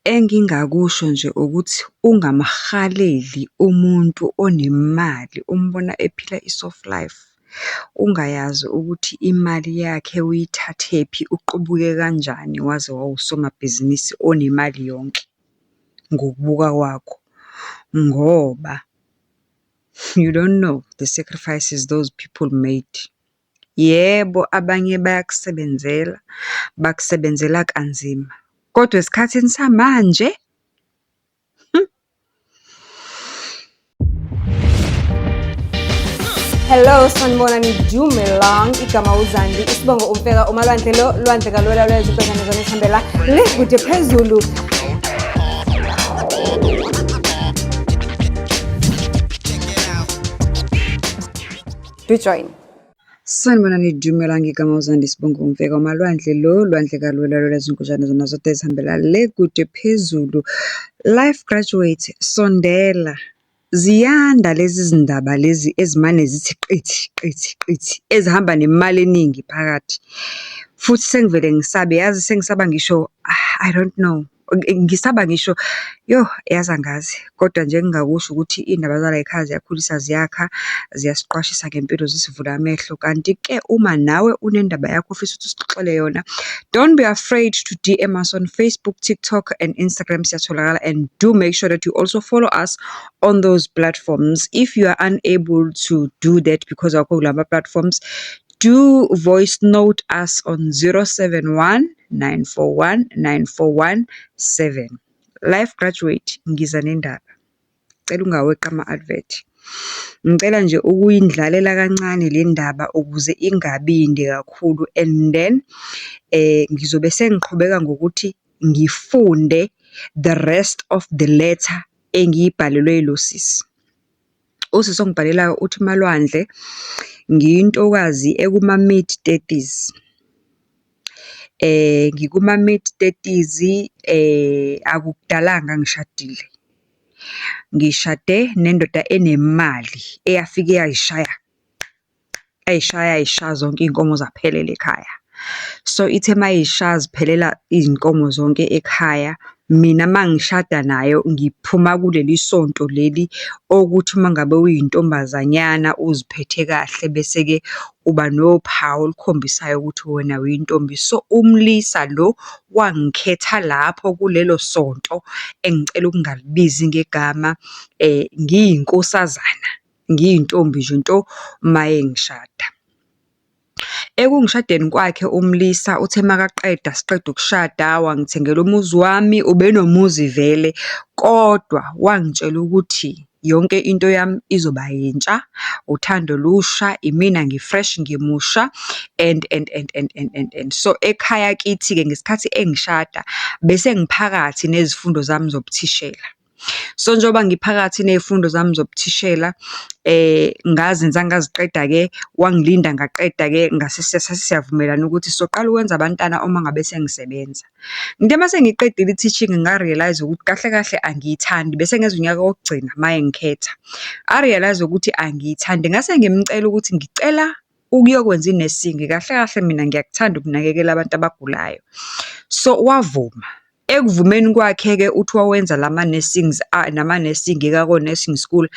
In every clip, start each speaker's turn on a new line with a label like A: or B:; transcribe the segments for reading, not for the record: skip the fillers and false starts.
A: Engingakusho nje ukuthi ungamhaleli umuntu onemali umbona ephila i-soft life, ungayazi ukuthi imali yakhe uyithathephi, uqubuke kanjani waze wawusomabhizinisi onemali yonke ngokubuka kwakho. Ngoba you don't know the sacrifices those people made. Yebo, abanye bayakusebenzela, bakusebenzela kanzima, kodwa esikhathini samanje
B: Hello, sanibonani Dumelang, igama uZandi, isibongo umfeka umalwandle lo, lwandle kalwela lwezimpezane zona esihambela le kude phezulu. Do join.
A: sanibonani Dumelang, igama uZandi, isibongo umfeka umalwandle lo, lwandle kalwela lwezinkutshane zona zote ezihambela le kude phezulu. Life graduate, sondela. Ziyanda lezi zindaba lezi ezimane zithi qithi ezihamba nemali eningi phakathi. Futhi sengivele ngisabe, yazi sengisaba ngisho I don't know. Ngisaba ngisho yazi angazi, kodwa nje engingakusho ukuthi iy'ndaba zala ekhaya ziyakhulisa, ziyakha, ziyasiqwashisa ngempilo, zisivula amehlo. Kanti-ke uma nawe unendaba yakho ofisa ukuthi usixoxele yona, don't be afraid to DM us on Facebook, TikTok and Instagram, siyatholakala, and do make sure that you also follow us on those platforms. If you are unable to do that because of kulama platforms, do voice note us on 071 941 9417. Life graduate, ngiza nendaba. Cela ungaweqa ama-advert. Ngicela nje ukuyindlalela kancane le ndaba ukuze ingabindi kakhulu, and then ngizobe sengiqhubeka ngokuthi ngifunde the rest of the letter engiyibhalelwe yilosisi. Usisi ongibhalelayo uthi Malwandle, ngiyintokazi ekuma mid 30s. Ngikuma mid 30s, akukudalanga ngishadile. Ngishade nendoda enemali eyafike yayishaya zonke iy'nkomo zaphelela ekhaya. So ithe mayishaya ziphelela izinkomo zonke ekhaya, mina mangishada nayo ngiphuma kuleli sonto leli okuthi mangabe uyintombazanyana uziphethe kahle bese-ke uba nophawu olukhombisayo ukuthi wena uyintombi. So umlisa lo wangikhetha lapho kulelo sonto, engicela ukungalibizi ngegama, ngiyinkosazana, ngiyintombi nje nto maye ngishada. Ekungishadeni kwakhe umlisa uthe makaqeda siqeda ukushada wangithengela umuzi wami, ubenomuzi vele, kodwa wangitshela ukuthi yonke into yami izoba yintsha, uthando lusha, imina ngifresh ngimusha, and so ekhaya kithi-ke ngesikhathi engishada bese ngiphakathi nezifundo zami zobuthishela. So njengoba ngiphakathi nezifundo zami zobuthishela, ngazenza ngaziqeda-ke, wangilinda ngaqeda-ke, sasiyavumelana ukuthi soqala ukwenza abantwana uma ngabe sengisebenza. Ngithe mase ngiqedile i-teaching nga-realize ukuthi kahle kahle angiyithandi, bese ngenza unyaka wokugcina maye ngikhetha. I-realize ukuthi angiyithandi, ngase ngimcela ukuthi ngicela ukuyokwenza i-nursing, kahle kahle mina ngiyakuthanda ukunakekela abantu abagulayo. So wavuma. Ekuvumeni kwakhe-ke uthi wawenza nama-nursing kako-nursing school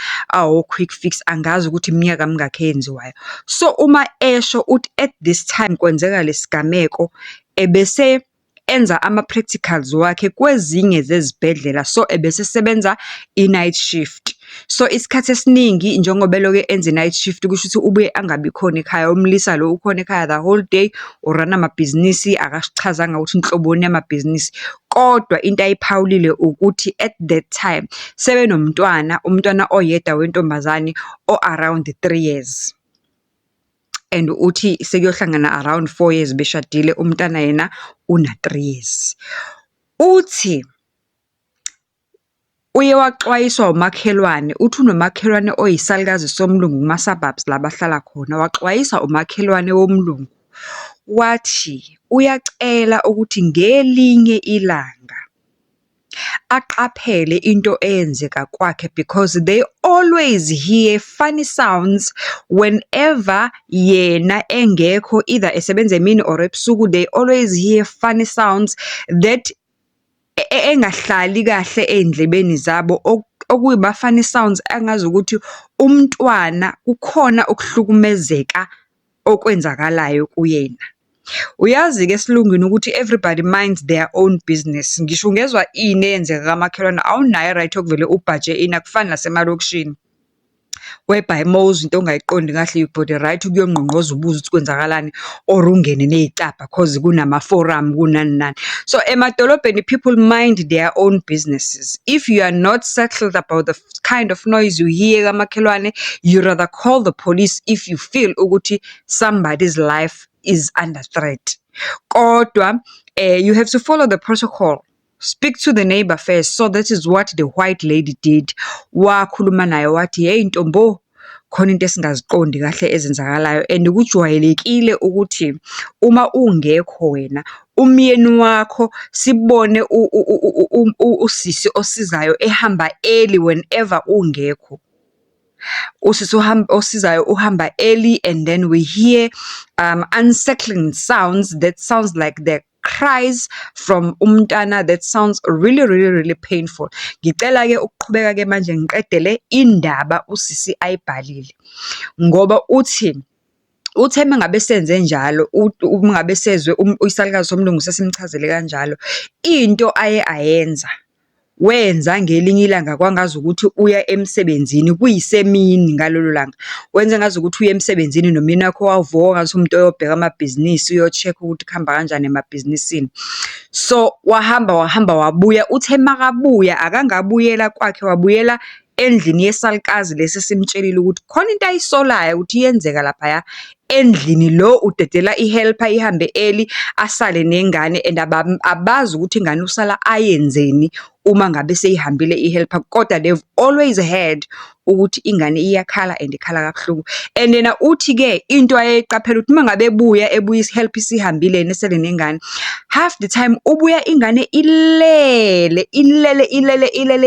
A: quick fix, angazi ukuthi iminyaka mingakhi eyenziwayo. So uma esho uthi at this time kwenzeka lesigameko, ebese enza ama-practicals wakhe kwezinye zezibhedlela, so ebesesebenza i-night shift. So isikhathi esiningi njengoba eloke enza i-night shift kusho ukuthi ubuye angabi khona ekhaya. Umlisa lo ukhona ekhaya the whole day, urana amabhizinisi, akasichazanga ukuthi inhloboni yamabhizinisi. Kodwa into ayiphawulile ukuthi at that time sebenomntwana, umntwana oyedwa wentombazane o-around 3 years. And uthi sekuyohlangana around 4 years beshadile, umntana yena una 3 years. Uthi uye waxwayiswa umakhelwane, uthi unomakhelwane oyisalukazi somlungu kuma-suburbs la bahlala khona. Waxwayisa umakhelwane womlungu wathi uyacela ukuthi ngelinye ilanga aqaphele into eyenzeka kwakhe, because they always hear funny sounds whenever yena engekho, either esebenza emini or ebusuku. They always hear funny sounds that engahlali kahle endlebeni zabo okuyima-funny sounds angazi ukuthi umntwana kukhona ukuhlukumezeka okwenzakalayo kuyena. Uyazi-ke esilungwini ukuthi everybody minds their own business. Ngisho ungezwa ini eyenzeka kamakhelwane awunayo i-right yokuvele ubhaje ini, akufani nasemalokishini. Whereby mawuzwa into ongayiqondi kahle you've got the right ukuyongqongqoza ubuze ukuthi kwenzakalani or ungene ney'cabha cause kunama-forum kunani nani. So emadolobheni people mind their own businesses. If you are not settled about the kind of noise you hear kamakhelwane, you rather call the police if you feel ukuthi somebody's life is under threat. Kodwa you have to follow the protocol. Speak to the neighbor first. So that is what the white lady did. Wakhuluma naye wathi hey ntombo khona into esingaziqondi kahle ezenzakalayo and kujwayelekile ukuthi uma ungekho wena umyeni wakho sibone usisi osizayo ehamba early whenever ungekho. Usisi osizayo uhamba early and then we hear unsettling sounds that sounds like the cries from umntana that sounds really painful. Ngicela ke ukuqhubeka ke manje ngiqedele indaba usisi ayibhalile ngoba uthe mengabe senze njalo ungabe sezwe isalukazi somlungu sesimchazele kanjalo into ayenza wenza ngelinye ilanga kwangazi ukuthi uya emsebenzini kuyisemini ngalolu langa wenza ngazi ukuthi uya emsebenzini nomina wakho wavuka ngathi umuntu oyobheka amabhizinisi uyocheck ukuthi kuhamba kanjani emabhizinisini. So wahamba wabuya uthe makabuya akangabuyela kwakhe wabuyela endlini yesalukazi lesi simtshelile ukuthi khona into ayisolayo ukuthi iyenzeka lapha endlini lo udedela ihelper ihambe early asale nengane and abazi ukuthi ingane usala ayenzeni uma ngabe seyihambile ihelper kodwa they've always heard ukuthi ingane iyakhala and ikhala kabuhlungu and yena uthi ke into ayeyiqaphela ukuthi mangabe ebuya ihelper isihambile nesele nengane half the time ubuya ingane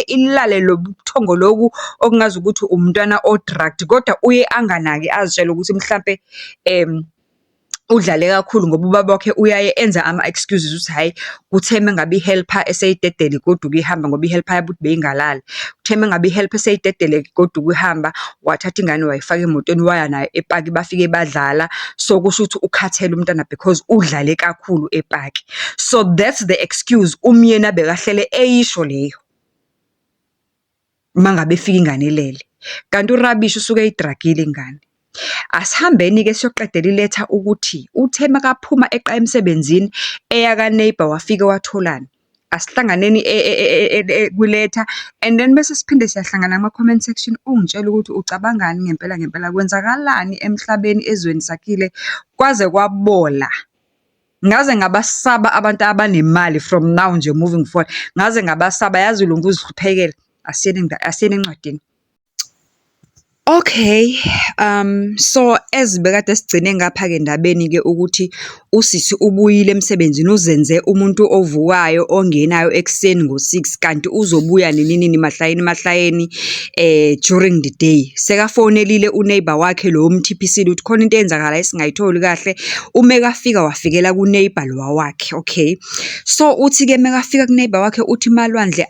A: ilale lobuthongo loku okungazi ukuthi umntwana odrugged kodwa uye anganaki azitshela ukuthi mhlambe udlale kakhulu ngoba ubaba wakhe uyaye enza ama-excuses ukuthi hayi kutheme ngabe ihelper eseyidedele kodwa ukihamba ngoba ihelper yabuthi beyingalali kutheme ngabe ihelper eseyidedele kodwa ukihamba wathatha ingane wayifaka emotweni waya nayo epaki bafike badlala so kusho ukuthi ukhathele umntana because udlale kakhulu epaki. So that's the excuse umyeni bekahlele eyisho leyo mangabe efika ingane lele kanti urabish usuke eyidragile ingane. Asihambeni ke siyoqedela iletha ukuthi uthe makaphuma eqa emsebenzini eyaka neighbor wafika watholana asihlanganeni kuletha and then bese siphinde siyahlangana kuma comment section ungitshela ukuthi ucabangani ngempela kwenzakalani emhlabeni ezweni sakhile kwaze kwabola. Ngaze ngabasaba abantu abanemali from now nje moving forward ngaze ngabasaba yazi ulungu uzihluphekela asiyene encwadini. Okay, so ezibekade sigcine ngapha ke ndabeni ke ukuthi usisi ubuyile emsebenzini uzenze umuntu ovukayo ongenayo ekseni ngo6 kanti uzobuya nini mahlayeni during the day. Sekafonelile uneighbor wakhe lo umthipisile ukuthi khona into eyenzakala esingayitholi kahle umekafika wafikela kuneighbor lo wakhe. Okay, so uthi ke mekafika kuneighbor wakhe uthi Malwandle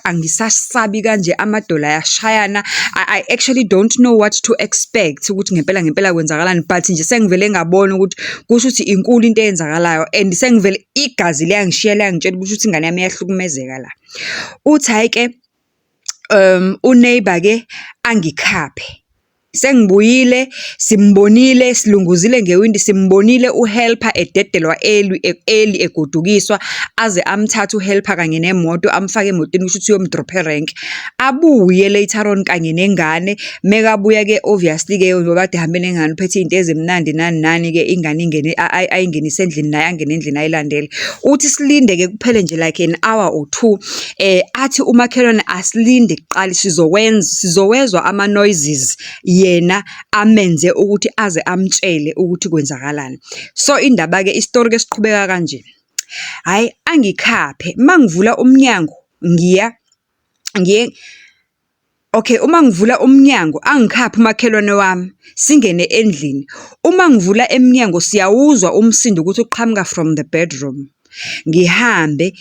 A: angisasabi kanje amadola yashayana. I actually don't know what to expect ukuthi ngempela kwenzakalani but nje sengivele ngabona ukuthi kusho ukuthi inkulu into eyenzakalayo and sengivele igazi liyangishiyela yangitshela ukuthi ingane yami iyahlukumezeka la. Uthi hayi ke uneighbor ke angikhaphe sengibuyile simbonile silunguzile ngewindi simbonile uhelper ededelwa early egodukiswa aze amthatha uhelper kanye nemoto amfake emotweni ukuthi uyomdropha erank abuye later on kanye nengane mekabuya ke obviously ke ngoba ade hambe nengane uphethe izinto ezimnandi nani ke ingane ingene ayingenise endlini naye angene endlini ayilandele uthi silinde ke kuphele nje like an hour or two athi umakhelwane asilinde kuqala sizowezwa ama noises yena amenze ukuthi aze amtshele ukuthi kwenzakalani. So indaba ke istory ke siqhubeka kanje. Hayi angikhaphe mangivula umnyango okay uma ngivula umnyango angikhaphe umakhelwane wami singene endlini uma ngivula emnyango siyawuzwa umsindo ukuthi uqhamuka from the bedroom ngihambe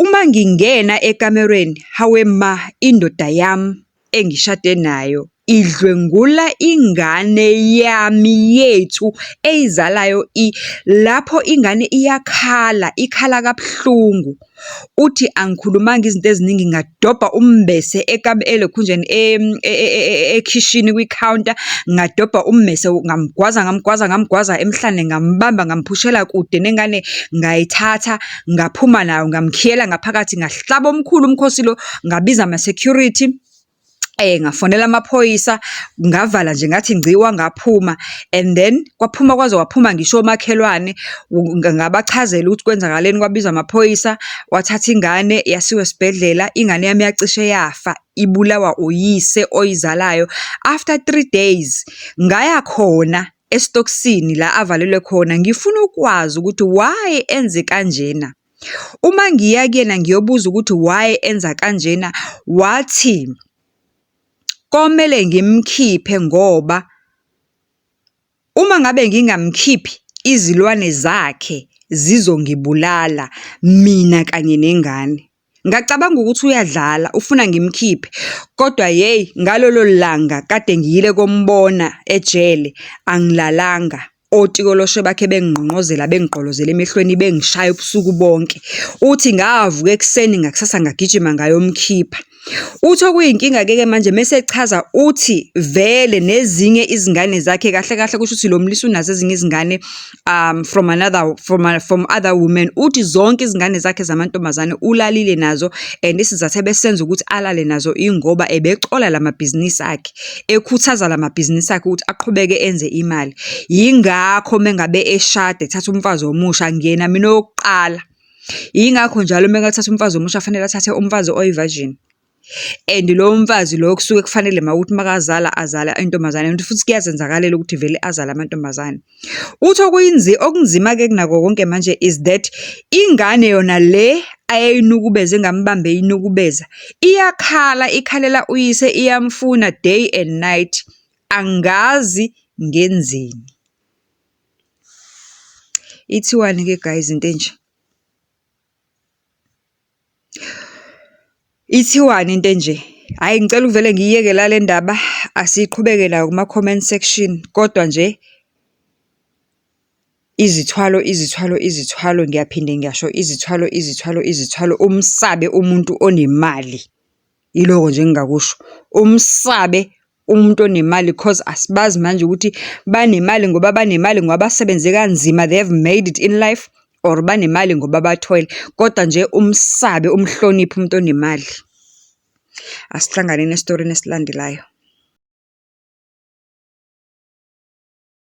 A: Uma ngingena ekamereni, hawe ma, indoda yami engishade nayo idlwengula ingane yami yethu eyizalayo lapho ingane ikhala kabuhlungu. Uthi angikhulumanga izinto eziningi, ngadobha umbese elokhunjeni ekhishini kwi-counter, ngadobha ummese ngamgwaza emhlane, ngambamba ngamphushela kude nengane, ngayithatha ngaphuma nayo ngamkhiyela ngaphakathi, ngahlaba omkhulu umkhosi lo, ngabiza ama-security. Ngafonela amaphoyisa, ngavala nje ngathi ngciwa, ngaphuma. And then waphuma ngisho omakhelwane, ngabachazela ukuthi kwenzakaleni, kwabiza amaphoyisa, wathatha ingane yasiwa esibhedlela. Ingane yami yacishe yafa, ibulawa uyise oyizalayo. After 3 days ngaya khona esitokisini la avalelwe khona, ngifuna ukwazi ukuthi why enze kanjena. Uma ngiya kuyena ngiyobuza ukuthi why enza kanjena, wathi komele ngimkhiphe ngoba uma ngabe ngingamkhiphi izilwane zakhe zizongibulala mina kanye nengane. Ngacabanga ukuthi uyadlala ufuna ngimkhiphe, kodwa ngalolo langa kade ngiyile kombona ejele, angilalanga. Otikoloshe bakhe bengqonqozela, bengigqolozela emehlweni, bengishaya ubusuku bonke. Uthi ngavuka ekuseni ngakusasa ngagijima ngayomkhipha. Uthi okuyinkinga-ke manje mesechaza uthi vele nezinye izingane zakhe kahle kusho ukuthi lo mlisi unazo ezinye izingane from other women. Uthi zonke izingane zakhe zamantombazane ulalile nazo, and isizathu besenza ukuthi alale nazo ingoba ebecola lamabhizinisi akhe, ekhuthaza lamabhizinisi akhe ukuthi aqhubeke enze imali. Yingakho mengabe eshade ethatha umfazi omusha, ngiyena mina owokuqala. Yingakho njalo mengathatha umfazi omusha fanele athathe umfazi oyi-virgin. And lo mfazi lo kusuke kufanele mawukuthi makazala azala intombazane, futhi kuyazenzakalela ukuthi vele azala amantombazane. Uthi okunzima-ke kunako konke manje is that ingane yona le ayayinukubeza, engambambe inukubeza, ikhalela uyise, iyamfuna day and night. Angazi ngenzeni. Ithiwani-ke guys into enje? Ithiwani into enje? Hayi, ngicela uvele ngiyiyeke la le ndaba, asiqhubeke nayo kuma-comment section. Kodwa nje izithwalo, ngiyaphinde ngiyasho izithwalo. Umsabe umuntu onemali, yiloko nje engingakusho. Umsabe umuntu onemali, because asibazi manje ukuthi banemali ngoba basebenze kanzima, they have made it in life, or banemali ngoba bathwele. Kodwa nje umsabe, umhloniphe umuntu onemali. Asihlanganeni esitorini esilandelayo.